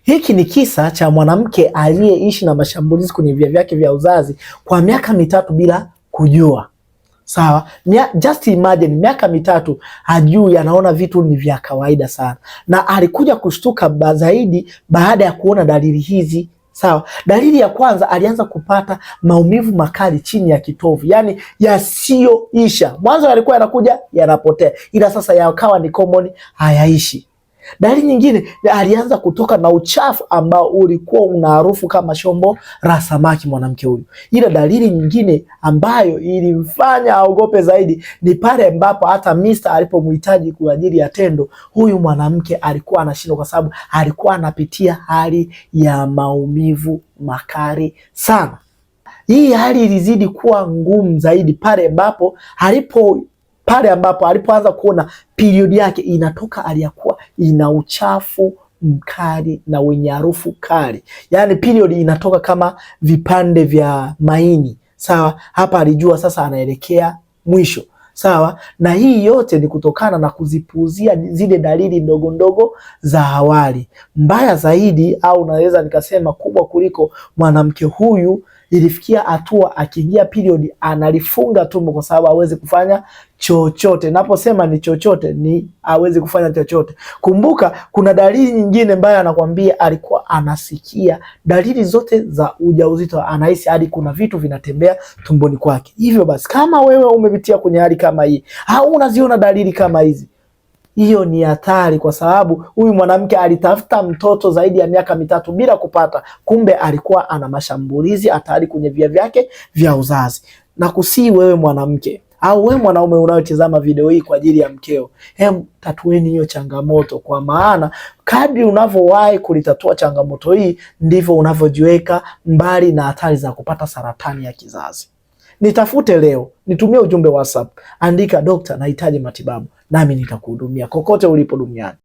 Hiki ni kisa cha mwanamke aliyeishi na mashambulizi kwenye via vyake vya uzazi kwa miaka mitatu bila kujua. Sawa, just imagine miaka mitatu hajui, anaona vitu ni vya kawaida sana, na alikuja kushtuka zaidi baada ya kuona dalili hizi. Sawa, dalili ya kwanza, alianza kupata maumivu makali chini ya kitovu, yani yasiyoisha. Mwanzo yalikuwa yanakuja yanapotea, ila sasa yakawa ni common, hayaishi. Dalili nyingine, alianza kutoka na uchafu ambao ulikuwa una harufu kama shombo la samaki mwanamke huyu. Ila dalili nyingine ambayo ilimfanya aogope zaidi ni pale ambapo hata Mr. alipomhitaji kwa ajili ya tendo, huyu mwanamke alikuwa anashindwa kwa sababu alikuwa anapitia hali ya maumivu makali sana. Hii hali ilizidi kuwa ngumu zaidi pale ambapo alipoanza kuona period yake inatoka aliyakuwa ina uchafu mkali na wenye harufu kali. Yaani period inatoka kama vipande vya maini. Sawa, hapa alijua sasa anaelekea mwisho. Sawa, na hii yote ni kutokana na kuzipuuzia zile dalili ndogo ndogo za awali. Mbaya zaidi, au naweza nikasema kubwa kuliko, mwanamke huyu ilifikia hatua akiingia period analifunga tumbo kwa sababu hawezi kufanya chochote. Naposema ni chochote, ni hawezi kufanya chochote. Kumbuka kuna dalili nyingine mbaya, anakwambia alikuwa anasikia dalili zote za ujauzito, anahisi hadi kuna vitu vinatembea tumboni kwake. Hivyo basi, kama wewe umepitia kwenye hali kama hii au unaziona dalili kama hizi, hiyo ni hatari, kwa sababu huyu mwanamke alitafuta mtoto zaidi ya miaka mitatu bila kupata. Kumbe alikuwa ana mashambulizi hatari kwenye via vyake vya uzazi. Na kusii wewe mwanamke au wewe mwanaume unayotazama video hii kwa ajili ya mkeo, tatueni hiyo changamoto, kwa maana kadri unavyowahi kulitatua changamoto hii ndivyo unavyojiweka mbali na hatari za kupata saratani ya kizazi. Nitafute leo, nitumie ujumbe WhatsApp, andika dokta, nahitaji matibabu, nami nitakuhudumia kokote ulipo duniani.